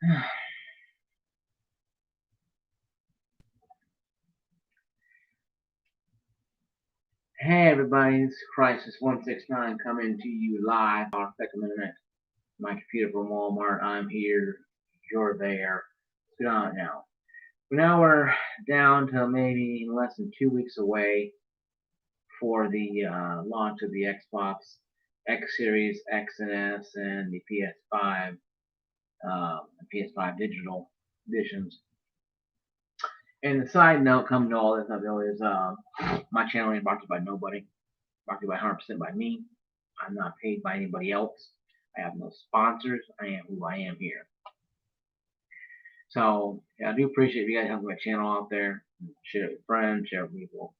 Hey everybody, this is Crisis169 coming to you live on second internet. My computer from Walmart. I'm here, you're there. Let's get on it now. But now we're down to maybe less than 2 weeks away for the launch of the Xbox X Series, X and S, and the PS5, PS5 digital editions. And the side note coming to all this is my channel ain't brought to you by nobody. Brought to you by 100% by me. I'm not paid by anybody else. I have no sponsors. I am who I am here. So yeah, I do appreciate if you guys help my channel out there. Share it with friends, share it with people,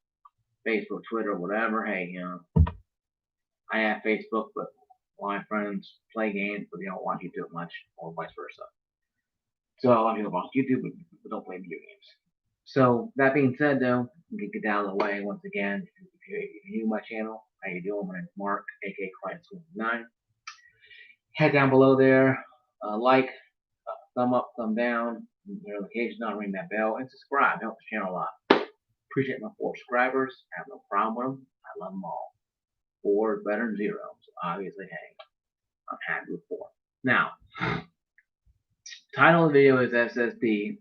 Facebook, Twitter, whatever. Hey, I have Facebook, but a lot of my friends play games, but they don't watch YouTube much, or vice versa. So a lot of people watch YouTube, but don't play video games. So that being said, though, we can get down to the way once again. If you're new to my channel, how you doing? My name is Mark, aka Crisis169. Head down below there, like, thumb up, thumb down, notification on, ring that bell, and subscribe. Help the channel a lot. Appreciate my 4 subscribers. I have no problem with them. I love them all. 4 is better than 0. So obviously, hey, I'm happy with 4. Now, title of the video is SSD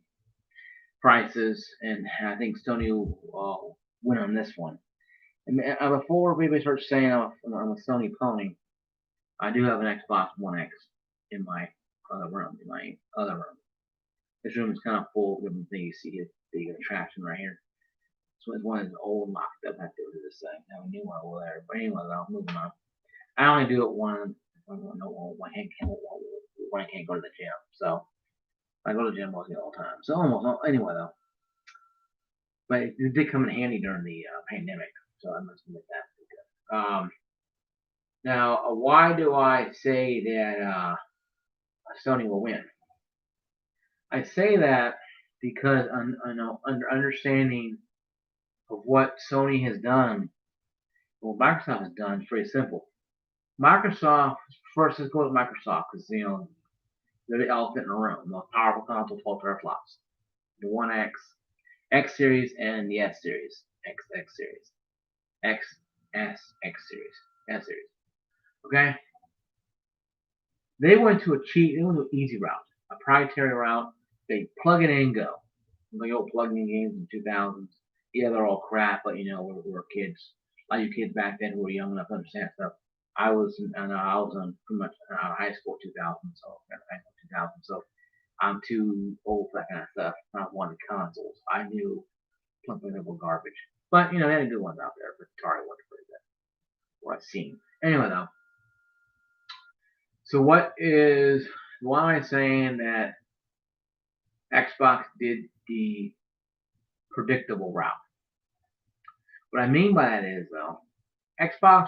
prices, and I think Sony will win on this one. And before people start saying I'm a Sony pony, I do have an Xbox One X in my other room. This room is kind of full of different things. You see the attraction right here. So it's one of those old locked up. I have to do this thing. I have a new one over there. But anyway, I'm moving on. I only do it when I can't go to the gym. So I go to the gym mostly all the time. So almost anyway though. But it did come in handy during the pandemic. So I must admit that. Now, why do I say that Sony will win? I say that because under understanding of what Sony has done, what Microsoft has done, is pretty simple. Microsoft, first let's go with Microsoft, because they're the elephant in the room. The most powerful console, 12 teraflops. The One X, X Series, and the S Series. X Series. X, S, X Series. S Series. Okay? They went to an easy route, a proprietary route. They plug it in and go. Like old plugging in games in the 2000s. Yeah, they're all crap, but we're kids. A lot of you kids back then who were young enough to understand stuff. I was in pretty much high school 2000, so I'm too old for that kind of stuff. I wanted consoles. I knew something that was garbage, but they had good ones out there. But Atari was pretty good. What I've seen. Anyway, though. So why am I saying that Xbox did the predictable route? What I mean by that is, though, Xbox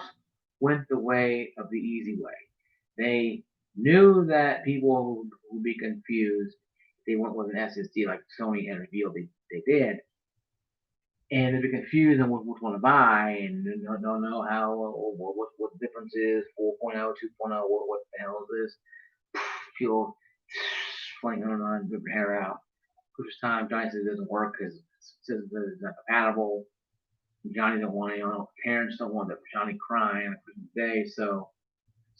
went the way of the easy way. They knew that people would be confused if they went with an SSD like Sony had revealed they did. And they'd be confused on which one to buy and don't know how or what the difference is, 4.0, 2.0, what the hell is this? People flinging on, rip your hair out. First time Johnny says it doesn't work because it says it's not compatible. Johnny don't want it. Parents don't want Johnny crying on Christmas Day, so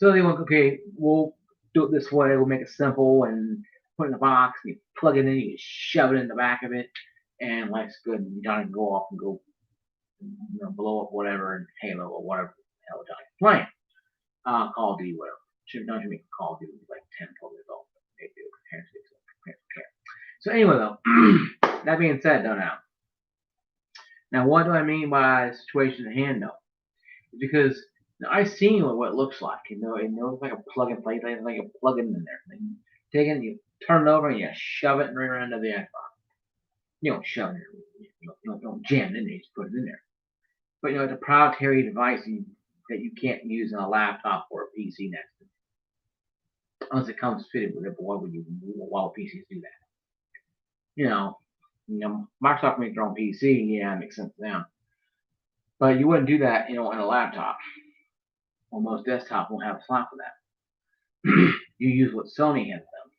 they went, okay, we'll do it this way. We'll make it simple and put it in a box. And you plug it in, you shove it in the back of it, and life's good. And Johnny can go off and go, blow up whatever in Halo or whatever the hell Johnny's playing. Call of Duty, whatever. Don't you make Call of Duty like 10, 12 years old? They do. Parents care. So anyway, though, that being said, though, now what do I mean by situation at hand, though? Because I've seen what it looks like. It looks like a plug and play thing, like a plug in there. You take it, you turn it over, and you shove it right around the Xbox. You don't shove it, you don't jam it in there, you just put it in there. But it's a proprietary device that you can't use on a laptop or a PC next to it. Unless it comes fitted with it, but why would PCs do that? Microsoft makes their own PC, yeah, it makes sense to them. But you wouldn't do that, in a laptop. Well, most desktops won't have a slot for that. You use what Sony has done.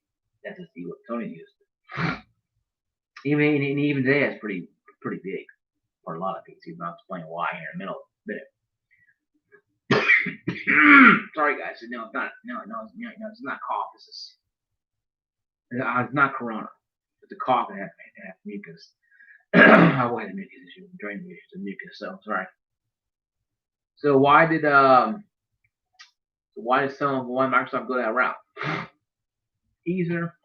SSD what Sony used. Even today, it's pretty big for a lot of PCs. I'll explain why here in a minute. Sorry, guys. No, it's not. No, it's not cough. It's not Corona. It's a cough and have mucus. I had a mucus issue, drain mucus and mucus. So sorry. So why did Microsoft go that route? Easier,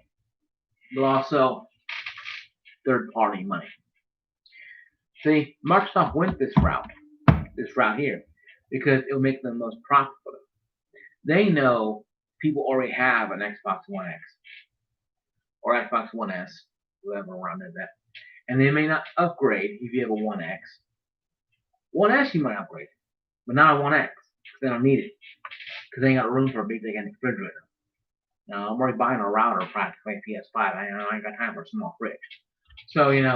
but also third-party money. See, Microsoft went this route here, because it'll make them the most profitable. They know people already have an Xbox One X or Xbox One S, whoever around that, and they may not upgrade if you have a One X. One S you might upgrade, but not a One X, because they don't need it, because they ain't got room for a big refrigerator. Now, I'm already buying a router practically, PS5. I ain't got time for a small fridge. So, I ain't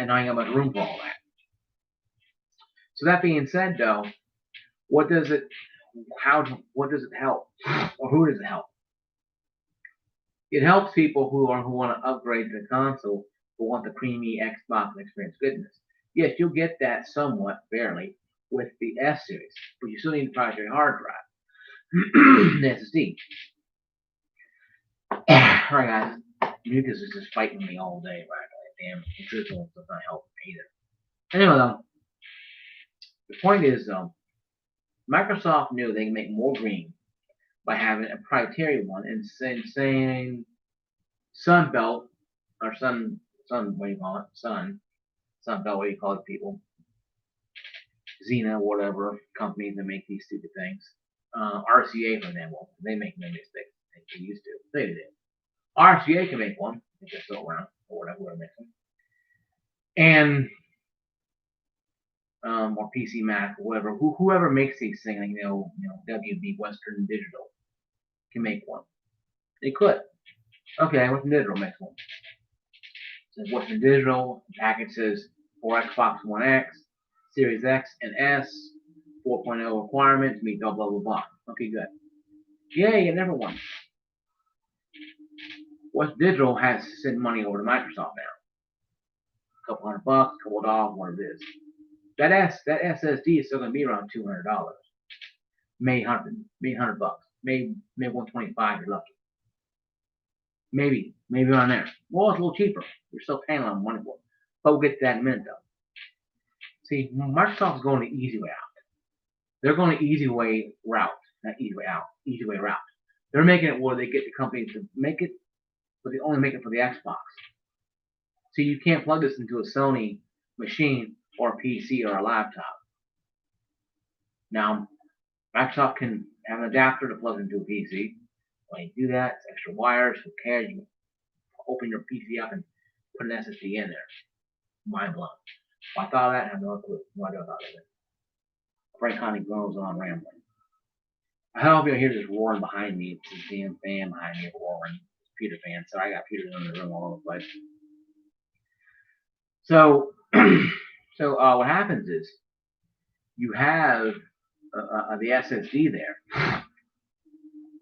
got much room for all that. So that being said, though, what does it help? Or who does it help? It helps people who want to upgrade the console, who want the creamy Xbox experience goodness. Yes, you'll get that somewhat, barely, with the S series, but you still need the proprietary hard drive, the SSD. Alright, guys, mucus is just fighting me all day, right? Damn, nutritional does not help either. Anyway, though, the point is, though, Microsoft knew they can make more green by having a proprietary one and saying Sunbelt, or Sun, what do you call it? Sunbelt, what do you call it, people? Xena, whatever, companies that make these stupid things. RCA, for example, they make no mistakes. They used to. They did. RCA can make one, if they're still around, or whatever makes them. And, or PC Mac, or whatever, whoever makes these things, WB, Western Digital, can make one. They could. Okay, Western Digital makes one. So Western Digital package says for Xbox One X, Series X and S, 4.0 requirements, meet blah blah blah. Okay, good. Yay, you never won. Western Digital has to send money over to Microsoft now. A couple $100, a couple dollars, what it is. That SSD is still gonna be around $200. Maybe $100. Maybe $125 you're lucky. Maybe around there. Well, it's a little cheaper. You're still paying a lot of money for it. But we'll get to that in a minute, though. See, Microsoft's going the easy way out. They're going the easy way route. Not easy way out. Easy way route. They're making it where they get the companies to make it, but they only make it for the Xbox. So you can't plug this into a Sony machine or a PC or a laptop. Now, Microsoft can have an adapter to plug into a PC. When you do that, it's extra wires, who cares? You open your PC up and put an SSD in there. Mind blown. Well, I thought of that and I have no clue why I thought of it. Frank Connie goes on rambling. I hope you'll hear this roaring behind me. It's a damn fan behind me roaring. Peter fan. So I got Peter in the room all over the place. So, what happens is you have the SSD there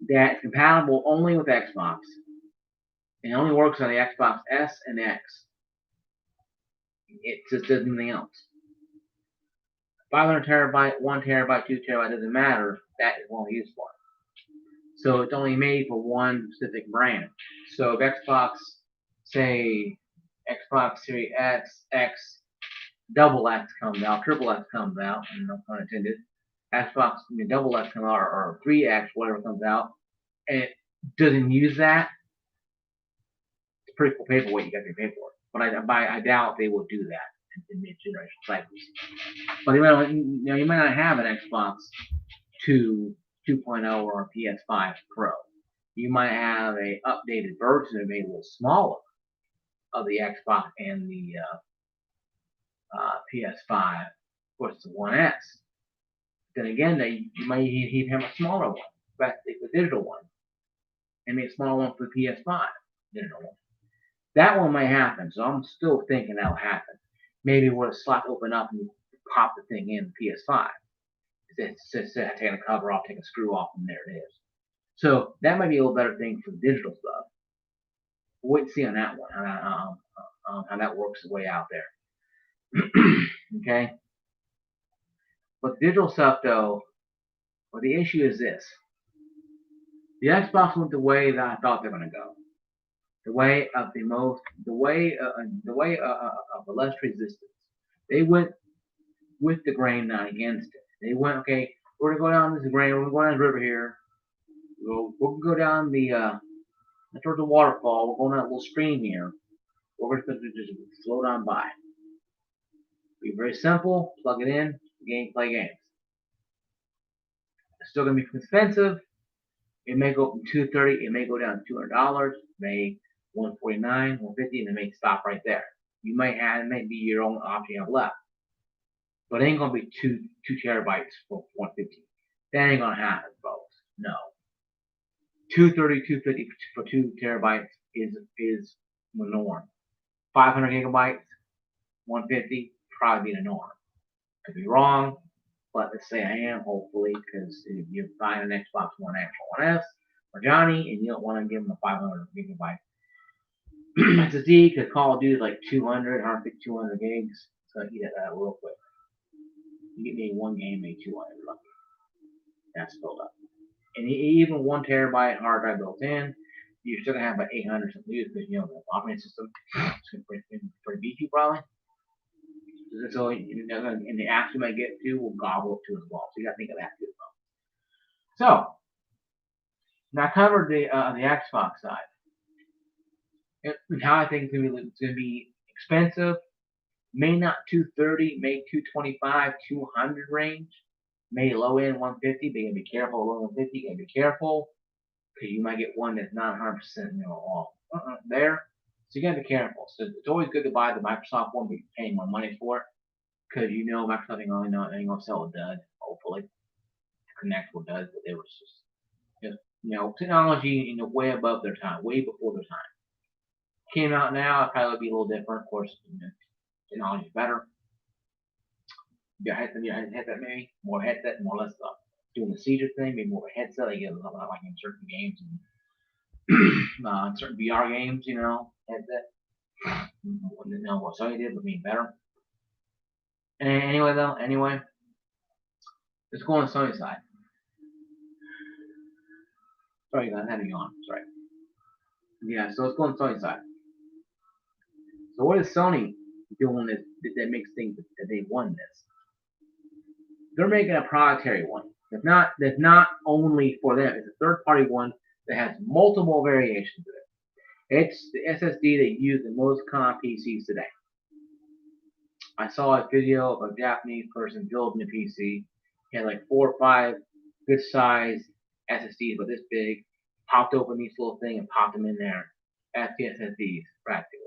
that's compatible only with Xbox and only works on the Xbox S and X. It just does anything else. 500 terabyte, 1 terabyte, 2 terabyte, doesn't matter. That is what it's used for. So it's only made for one specific brand. So if Xbox, say, Xbox Series X, double X comes out, triple X comes out, and no pun intended, Xbox double X comes out, or 3X, whatever comes out, and it doesn't use that, it's pretty cool paperweight you got to pay for it. But I doubt they will do that in mid-generation cycles. But you might not have an Xbox 2.0 or a PS5 Pro. You might have a updated version that may be a little smaller of the Xbox and the PS5. Of course, it's the One S. Then again, you might even have a smaller one, but it's a digital one, and maybe a smaller one for the PS5 digital one. That one might happen, so I'm still thinking that'll happen. Maybe where the slot open up and you pop the thing in the PS5. It's taking a cover off, take a screw off, and there it is. So that might be a little better thing for the digital stuff. We'll wait to see on that one how that works its way out there. Okay, but the digital stuff though, well, the issue is this: the Xbox went the way that I thought they were going to go. The way of the less resistance. They went with the grain, not against it. They went, okay, we're gonna go down this grain, we're gonna go down this river here. We're gonna go down towards the waterfall. We're going down a little stream here. We're gonna just float on by. Be very simple. Plug it in. Play games. It's still gonna be expensive. It may go from $230. It may go down to $200. May $149, $150, and it may stop right there. You might have it may be your own option you have left. But it ain't gonna be two terabytes for $150. That ain't gonna happen, folks. No. $230, $250 for 2 terabytes is the norm. 500 gigabytes, $150, probably be the norm. Could be wrong, but let's say I am, hopefully, because if you're buying an Xbox One X or One S for Johnny, and you don't want to give him a 500 gigabyte SSD, because Call of Duty is like 200, 150, 200 gigs, so you get that real quick. You get maybe one game, maybe 200, lucky. That's filled up. And even 1 terabyte hard drive built in, you're still gonna have about 800 something because you know the operating system is pretty beefy probably. So and the apps you might get to will gobble up too as well. So you gotta think of that too as well. So now I covered the Xbox side. How I think it's gonna be expensive. May not 230, may 225, 200 range. May low end 150, but you gotta be careful. Low end 150, you gotta be careful because you might get one that's not 100% off there. So you gotta be careful. So it's always good to buy the Microsoft one, but you're paying more money for it because you know Microsoft ain't gonna sell a dud. Hopefully, Connectable does, but they were just technology way above their time, way before their time. Came out now, it probably would be a little different. Of course, technology is better. Your headset maybe more headset, more or less doing the seizure thing, maybe more of a headset. I get a lot like in certain games and certain VR games, headset. Wouldn't know what Sony did, but being better. And anyway, let's go on the Sony side. Sorry, guys, I had to yawn. Sorry. Yeah, so let's go on the Sony side. So what is Sony doing that makes things that they won this? They're making a proprietary one. That's not only for them. It's a third-party one that has multiple variations of it. It's the SSD they use in most common PCs today. I saw a video of a Japanese person building a PC. He had like 4 or 5 good-sized SSDs, but this big. Popped open each little thing and popped them in there. That's the SSDs, practically.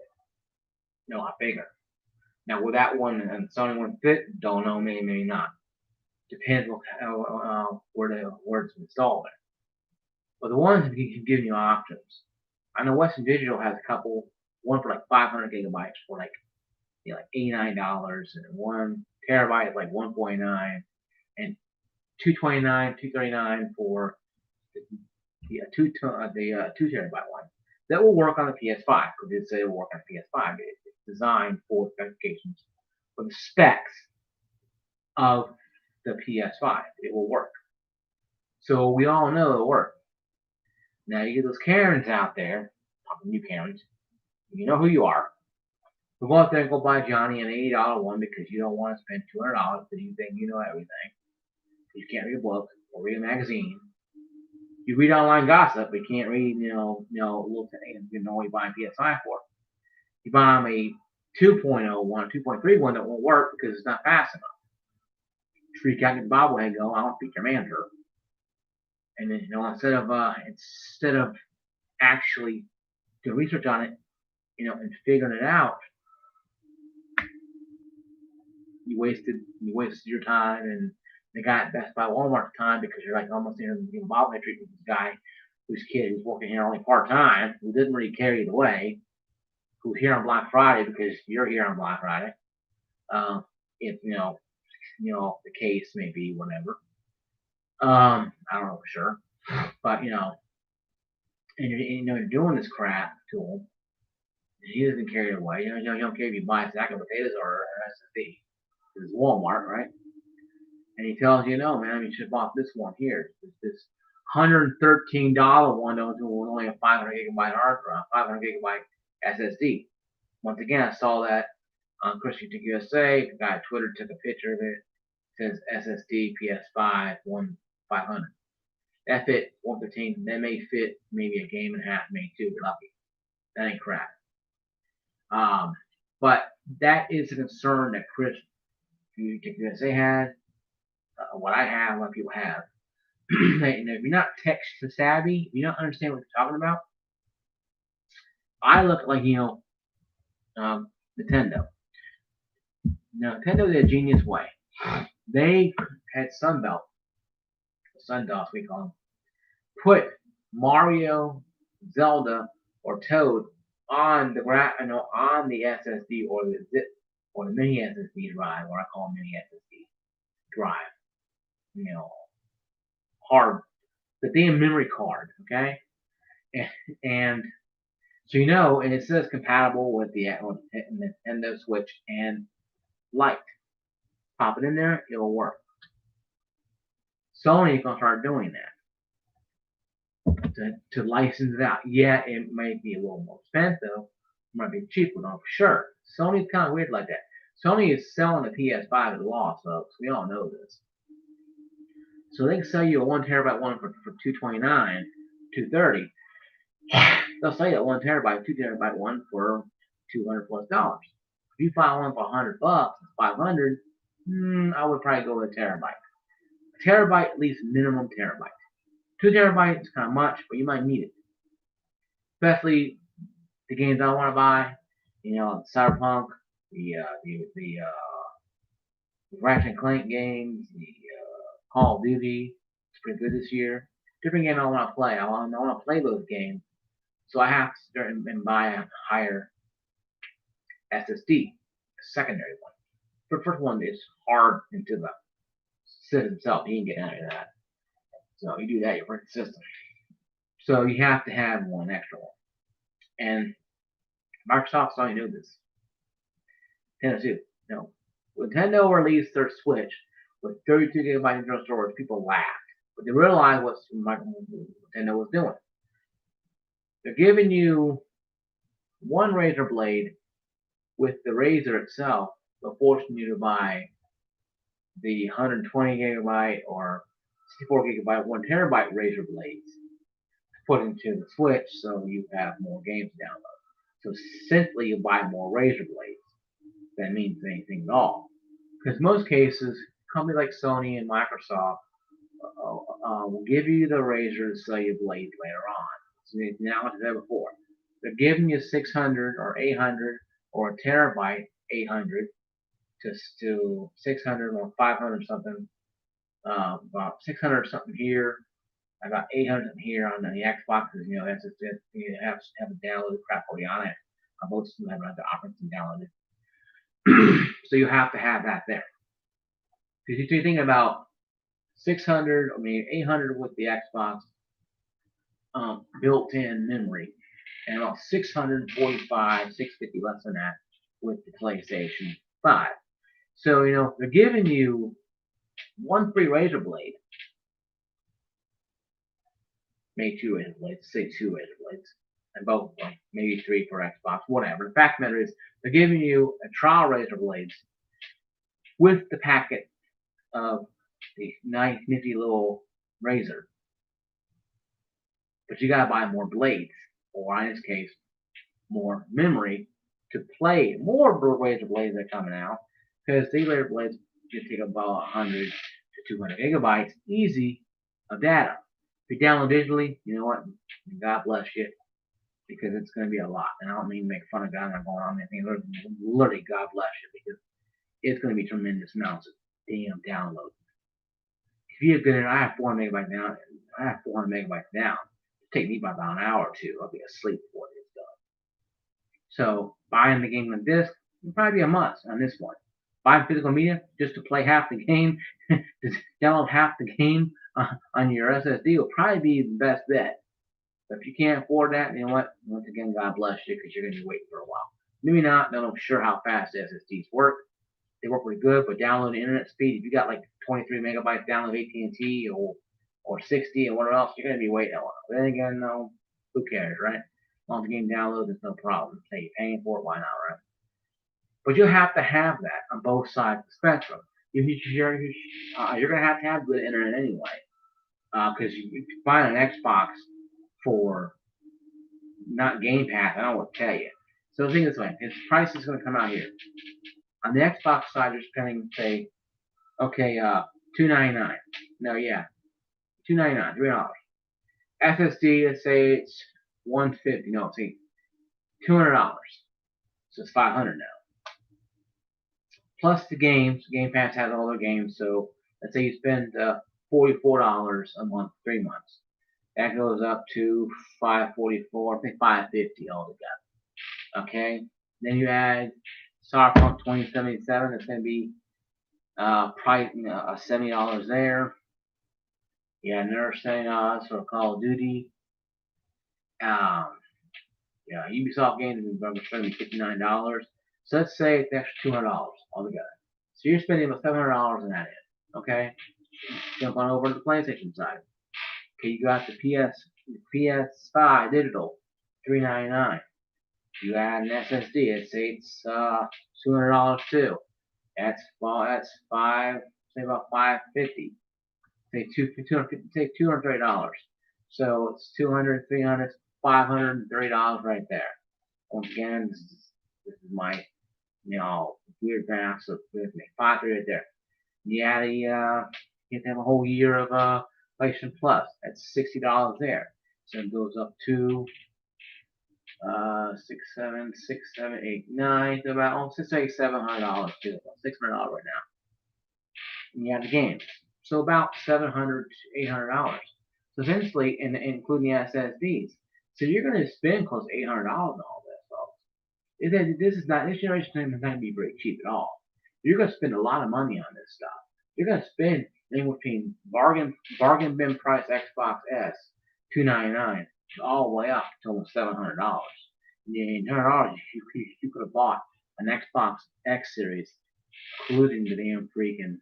No, not bigger. Now, will that one and Sony one fit? Don't know, maybe not. Depends where it's installed at. But the ones that can give you options. I know Western Digital has a couple. One for like 500 gigabytes for like $89, and 1 terabyte is like $149, and $229, $239 for the 2 terabyte one. That will work on the PS5 because it say it will work on the PS5. It's designed for specifications for the specs of the PS5. It will work. So we all know it'll work. Now you get those Karens out there, talking you Karens, you know who you are. Who go out there and go buy Johnny an $80 one because you don't want to spend $200 because you think you know everything. You can't read a book or read a magazine. You read online gossip, but you can't read, little things. You know what you buy a PS5 for. You buy them a 2.0 one, 2.3 one that won't work because it's not fast enough. Freak out your bobblehead go, I don't speak your manager. And then, instead of actually doing research on it, and figuring it out, you wasted your time and the guy at Best Buy Walmart's time because you're like almost giving bobblehead treatment to this guy whose kid who's working here only part time, who didn't really carry the way, who's here on Black Friday because you're here on Black Friday. If the case may be whatever. I don't know for sure, but and you're doing this crap to them, He doesn't carry it away. You don't care if you buy a sack of potatoes or an SSD. It's Walmart, right? And he tells you, no, man, you should have bought this one here. It's this $113 one that was only a 500 gigabyte hard drive, 500 gigabyte SSD. Once again, I saw that on Christian Tech USA. The guy on Twitter took a picture of it. It says SSD PS5 500. That fit 115. That may fit maybe a game and a half, maybe two. We're lucky. That ain't crap. But that is a concern that Chris Tech USA has. What I have, a lot of people have. And if you're not tech savvy, if you don't understand what you're talking about, I look like Nintendo. Now, Nintendo did a genius way. They had Sunbelt, Sundos we call them, put Mario, Zelda, or Toad on the on the SSD or the zip or the mini SSD drive, or I call them mini SSD drive. Hard, the damn memory card, okay? And so and it says compatible with the Nintendo Switch and Lite. Pop it in there, it'll work. Sony is gonna start doing that to license it out. Yeah, it might be a little more expensive, it might be cheaper, no, for sure. Sony's kind of weird like that. Sony is selling the PS5 at a loss, folks. We all know this. So they can sell you a 1 terabyte one for $229, $230. They'll sell you a 1 terabyte, 2 terabyte one for $200 plus. If you find one for $100, $500, I would probably go with a terabyte. A terabyte, at least minimum terabyte. 2 terabytes is kind of much, but you might need it. Especially the games I want to buy. Cyberpunk, the Ratchet and Clank games, the Call of Duty. It's pretty good this year. Different game I want to play. I want to play those games. So I have to start and buy a higher SSD, a secondary one. The first one is hard into the system itself. You can get out of that. So you do that, you break the system. So you have to have one extra one. And Microsoft's already knew this. Nintendo too. No. When Nintendo released their Switch with 32 gigabyte internal storage, people laughed. But they realized what Nintendo was doing. They're giving you one razor blade with the razor itself, but forcing you to buy the 120 gigabyte or 64 gigabyte, 1 terabyte razor blades put into the Switch so you have more games to download. So simply you buy more razor blades. That means anything at all. Because in most cases, companies like Sony and Microsoft will give you the razor to sell you blades later on. So now what they before. They're giving you 600 or 800 or a terabyte 800 to 600 or 500 something. About 600 something here. About 800 something here on the Xboxes. That's just it. You have to download the crap already on it. Most of them have the options downloaded. So you have to have that there. Because you think about 600, I mean 800 with the Xbox built-in memory, and about 645, 650 less than that with the PlayStation 5. So they're giving you one free razor blade, maybe 2 razor blades, say 2 razor blades, and both of them, maybe 3 for Xbox, whatever. The fact of the matter is, they're giving you a trial razor blades with the packet of the nice nifty little razor. But you gotta buy more blades, or in this case, more memory to play. More razor blades are coming out, because these razor blades just take about 100 to 200 gigabytes easy of data. If you download digitally, you know what? God bless you, because it's going to be a lot. And I don't mean to make fun of God. I'm not going on anything. Literally, God bless you, because it's going to be tremendous amounts of damn downloads. If you have good, I have 400 megabytes down. I have 400 megabytes down. It'll take me about an hour or two. I'll be asleep before it's done. So buying the game on disc will probably be a must on this one. Buying physical media just to play half the game, just download half the game on your SSD will probably be the best bet. But if you can't afford that, you know what? Once again, God bless you because you're going to be waiting for a while. Maybe not. I'm not sure how fast SSDs work. They work pretty good, but downloading internet speed, if you got like 23 megabytes download AT&T or 60 and whatever else, you're going to be waiting a while. But then again, no, who cares, right? As long as the game downloads, there's no problem. Hey, you're paying for it, why not, right? But you have to have that on both sides of the spectrum. You're going to have good internet anyway. Because you buy an Xbox for not Game Pass, I don't know what to tell you. So think this way, its price is going to come out here. On the Xbox side, you're spending, say, okay, $2.99. No, yeah, $2.99, $3. SSD, let's say it's $150. No, see, $200. So it's $500 now. Plus the games. Game Pass has all their games. So let's say you spend $44 a month, 3 months. That goes up to $544, I think $550 altogether. Okay. Then you add Cyberpunk 2077. It's going to be price $70 there. Yeah, another $70 for Call of Duty. Yeah, Ubisoft games are going to be $59. So let's say it's extra $200 altogether. So you're spending about $700 in that end. Okay. Jump on over to the PlayStation side. Okay, you got the PS5 digital, $399. You add an SSD, let's say it's $200 too. That's five, say about $550. Say $230. So it's $200, $300, $530 right there. Once again, this is my weird math, so with me, $530 right there. You add you have a whole year of PlayStation Plus. That's $60 there. So it goes up to 6, 7, 8, 9, to about $700 too. About $600 right now. And you have the games. So about $700 to $800. So essentially, including the SSDs. So you're going to spend close to $800 on all this, folks. This generation is not going to be very cheap at all. You're going to spend a lot of money on this stuff. You're going to spend anywhere between bargain bin price Xbox S, $299, all the way up to almost $700. And $100, you could have bought an Xbox X Series, including the damn freaking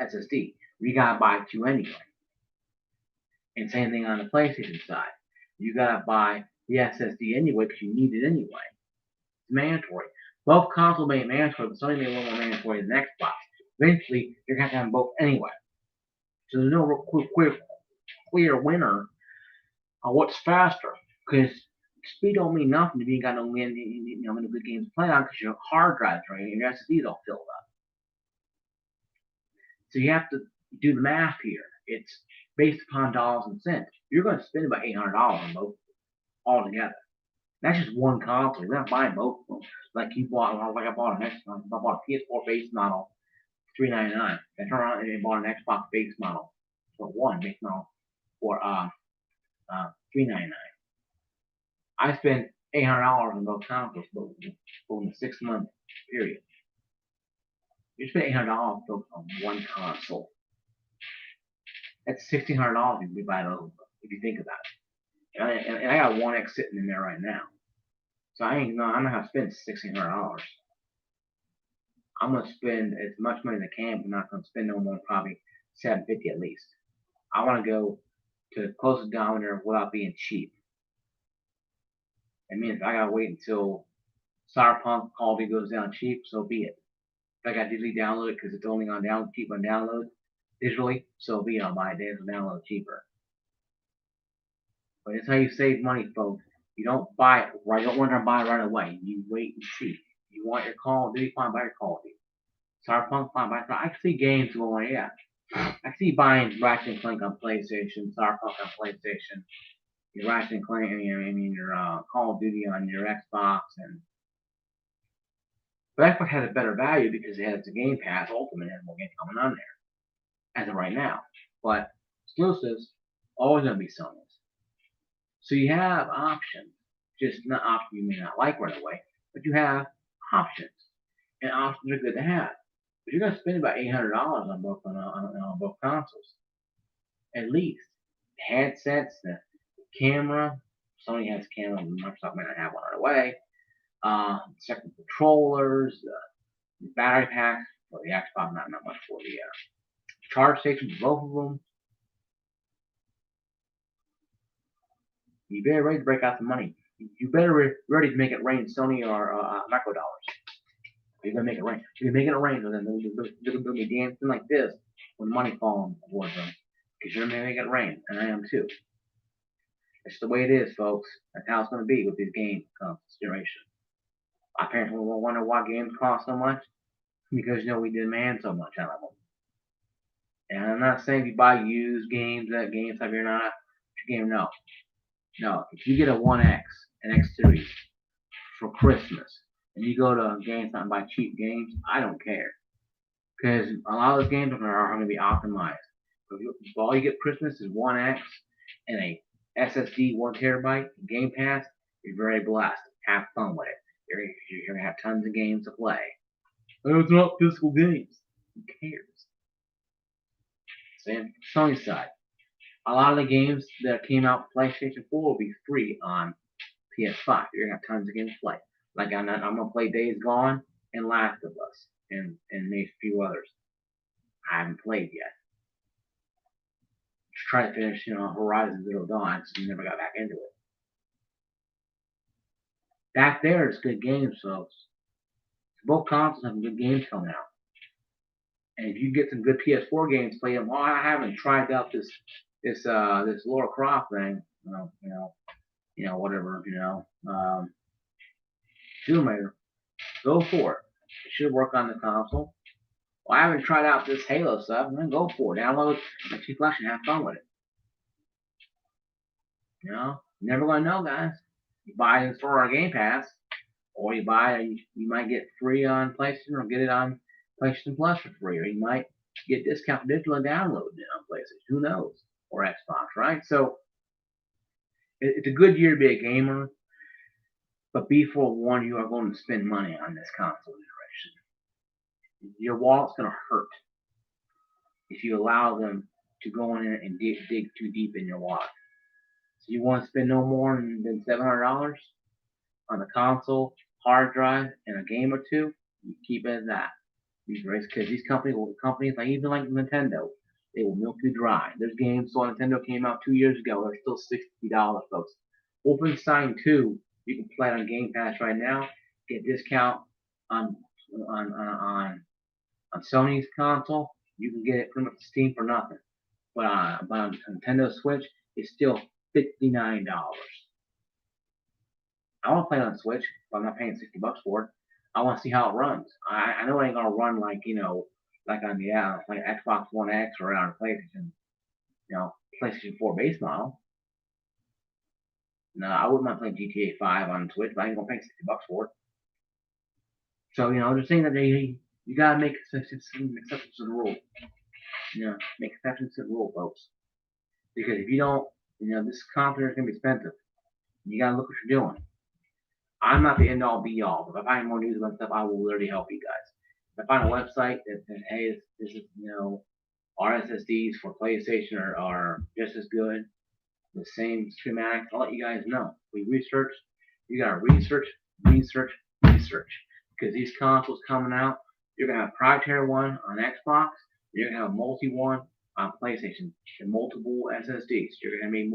SSD. You gotta buy two anyway. And same thing on the PlayStation side. You gotta buy the SSD anyway because you need it anyway. It's mandatory. Both consoles made it mandatory, but Sony made it a little more mandatory than Xbox. Eventually, you're gonna have to have them both anyway. So there's no real clear winner on what's faster. Because speed don't mean nothing if you ain't got no many good games to play on because your hard drive's right and your SSD's all filled up. So you have to do the math here. It's based upon dollars and cents. You're going to spend about $800 on both altogether. That's just one console. You're not buying both of them. Like I bought an Xbox. I bought a PS4 base model, $399. I turned around and bought an Xbox base model for base model for $399. I spent $800 on both consoles over a 6-month period. You spend $800 on one console. That's $1,600 if you buy those, if you think about it. And I got a 1X sitting in there right now. So I'm not gonna spend $1,600. I'm gonna spend as much money as I can, but not gonna spend no more than probably $750 at least. I wanna go to the closest denominator without being cheap. That means if I gotta wait until Cyberpunk Call of Duty goes down cheap, so be it. If I gotta digitally download it because it's only on cheap on download digitally, so be it. I'll buy it digitally download cheaper. But it's how you save money, folks. You don't buy it right. You don't want to buy it right away. You wait and see. You want your Call of Duty, fine, buy your Call of Duty. Cyberpunk, fine, buy it. I can see games going, yeah. I can see buying Ratchet and Clank on PlayStation, Cyberpunk on PlayStation, your Ratchet and Clank, your Call of Duty on your Xbox, but Xbox has a better value because it has the Game Pass Ultimate and more games coming on there as of right now. But exclusives always gonna be Sony's. So you have options, just not options you may not like right away, but you have options, and options are good to have. But you're gonna spend about $800 on both consoles, at least. The headsets, the camera. Sony has camera. Microsoft may not have one right away. Second controllers, battery packs for the Xbox, not much for the charge station, both of them. You better ready to break out the money. You better ready to make it rain, Sony or micro dollars. You're gonna make it rain. You're gonna make it rain, so then they're gonna be dancing like this when money falls towards them. Because you're gonna make it rain, and I am too. It's the way it is, folks. That's how it's gonna be with these game generation. My parents will wonder why games cost so much, because we demand so much out of them. And I'm not saying if you buy used games at GameStop, you're not your game. No, if you get a 1X, an X series for Christmas, and you go to GameStop and buy cheap games, I don't care. Because a lot of those games are going to be optimized. If all you get Christmas is 1X and a SSD 1TB Game Pass, you're very blessed. Have fun with it. You're going to have tons of games to play. It's not physical games. Who cares? Same Sony side. A lot of the games that came out for PlayStation 4 will be free on PS5. You're going to have tons of games to play. Like I'm going to play Days Gone and Last of Us and maybe a few others. I haven't played yet. Just try to finish, Horizon Zero Dawn. So never got back into it. Back there, it's good games, folks. Both consoles have good games coming out. And if you get some good PS4 games, play them. Well, I haven't tried out this Lara Croft thing. Whatever. Tomb Raider. Go for it. It should work on the console. Well, I haven't tried out this Halo stuff. Then go for it. Download the Chief Collection. Have fun with it. Never gonna know, guys. You buy it for our Game Pass, or you might get free on PlayStation, or get it on PlayStation Plus for free, or you might get discount digital download on PlayStation. Who knows? Or Xbox, right? So it's a good year to be a gamer, but be forewarned, you are going to spend money on this console generation. Your wallet's going to hurt if you allow them to go in there and dig too deep in your wallet. So you want to spend no more than $700 on a console, hard drive, and a game or two? You keep it at that. Because these companies like even like Nintendo, they will milk you dry. There's games. So Nintendo came out 2 years ago. They're still $60, folks. Wolfenstein 2, you can play it on Game Pass right now. Get a discount on Sony's console. You can get it pretty much Steam for nothing. But on Nintendo Switch, it's still $59. I want to play it on Switch, but I'm not paying $60 for it. I want to see how it runs. I know it ain't gonna run like like on the like Xbox One X or on PlayStation, PlayStation 4 base model. No, I wouldn't mind playing GTA 5 on Switch, but I ain't gonna pay $60 for it. So just saying that you gotta make exceptions to the rule. Make exceptions to the rule, folks. Because if you don't, this computer is gonna be expensive. You gotta look what you're doing. I'm not the end all be all, but if I find more news about stuff, I will literally help you guys. If I find a website that says, hey, this is, our SSDs for PlayStation are just as good, the same schematics, I'll let you guys know. We research. You gotta research. Because these consoles coming out, you're gonna have a proprietary one on Xbox, you're gonna have a multi one on PlayStation, and multiple SSDs. You're gonna have maybe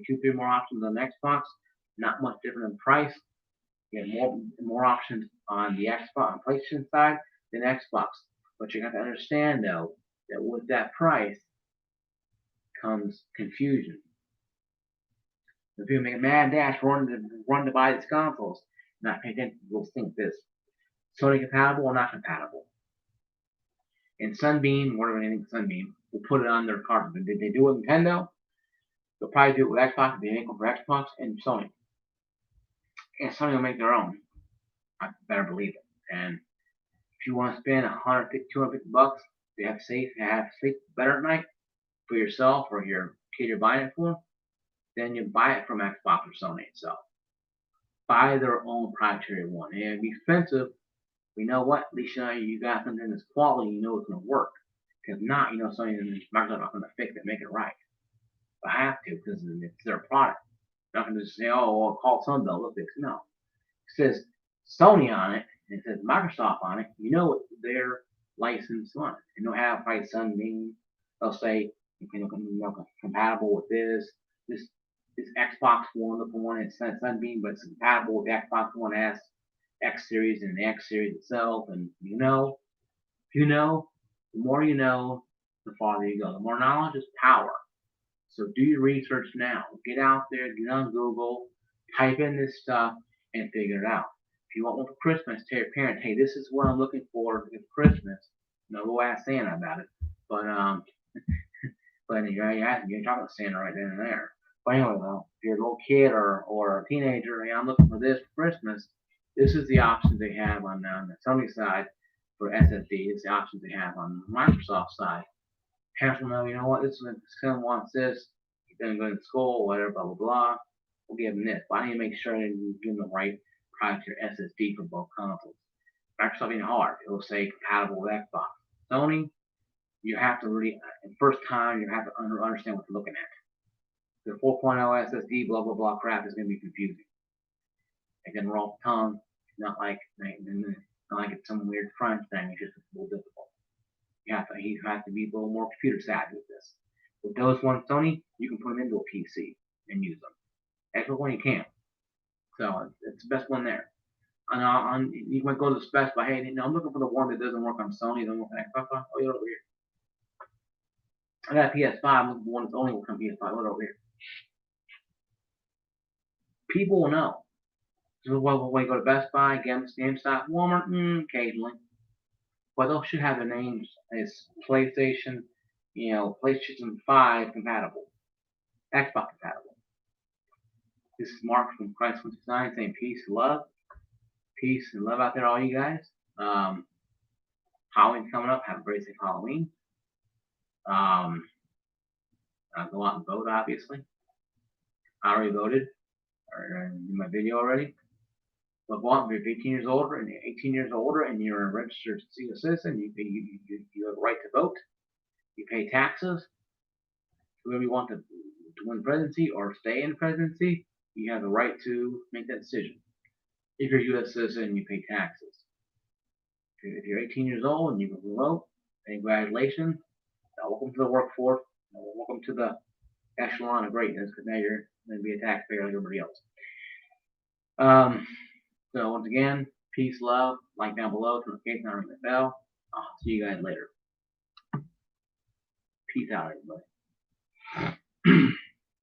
2-3 more options on Xbox, not much different in price. You have more options on the Xbox PlayStation side than Xbox. But you have to understand though that with that price comes confusion. If you make a mad dash run to buy these consoles, not pay attention, you'll think this. Sony compatible or not compatible. And Sunbeam, whatever anything Sunbeam, will put it on their cartridge. Did they do it with Nintendo? They'll probably do it with Xbox, the ankle for Xbox and Sony. And Sony will make their own. I better believe it. And if you want to spend $150, $250 to have sleep better at night for yourself or your kid you're buying it for, then you buy it from Xbox or Sony itself. Buy their own proprietary one. And it'll be expensive. But you know what? At least you got something that's quality. You know it's going to work. Because not, Sony and Microsoft are going to fix it, make it right. I have to because it's their product. I'm not going to just say, oh, well, call Sunbelt, they'll fix it. No. It says Sony on it, and it says Microsoft on it. You know what their license on it. And they'll have probably Sunbeam. They'll say, compatible with this Xbox One, the one it's Sunbeam, but it's compatible with the Xbox One S, X series, and the X series itself. And the more you know, the farther you go. The more knowledge is power. So do your research now. Get out there, get on Google, type in this stuff, and figure it out. If you want one for Christmas, tell your parents, hey, this is what I'm looking for Christmas. Go ask Santa about it. But you're talking to Santa right then and there. But anyway, though, if you're a little kid or a teenager, hey, I'm looking for this for Christmas. This is the options they have on the Sony side for SSD. It's the options they have on the Microsoft side. Parents will know, you know what, this son wants this. He's going to go to school, whatever, blah, blah, blah. We'll give him this. But I need to make sure that you give him the right proprietary SSD for both consoles. Microsoft ain't hard. It will say compatible with Xbox. Sony, you have to really, first time, you have to understand what you're looking at. The 4.0 SSD, blah, blah, blah crap is going to be confusing. It can roll off the tongue. Not like it's some weird French thing. It's just a little difficult. You have to be a little more computer savvy with this. With those ones, Sony, you can put them into a PC and use them. Xbox One, you can't. So it's the best one there. And you might go to the specs, but hey, I'm looking for the one that doesn't work on Sony, doesn't work on Xbox. Oh, you're over here. I got a PS5. I'm looking for one that's only works on PS5. Look over here. People will know. So when you go to Best Buy, GameStop, Walmart, occasionally. But those should have the names as PlayStation, PlayStation 5 compatible, Xbox compatible. This is Mark from Christ Design saying peace and love out there, all you guys. Halloween's coming up. Have a great safe Halloween. I'll go out and vote, obviously. I already voted. In my video already. But if you're 18 years older and you're a registered senior citizen, you have a right to vote. You pay taxes. Whoever you want to win presidency or stay in presidency, you have the right to make that decision. If you're a U.S. citizen, you pay taxes. If you're 18 years old and you can vote, congratulations. Welcome to the workforce. Welcome to the echelon of greatness, because now you're going to be a taxpayer like everybody else. So once again, peace, love, like down below, notification on the bell. I'll see you guys later. Peace out, everybody.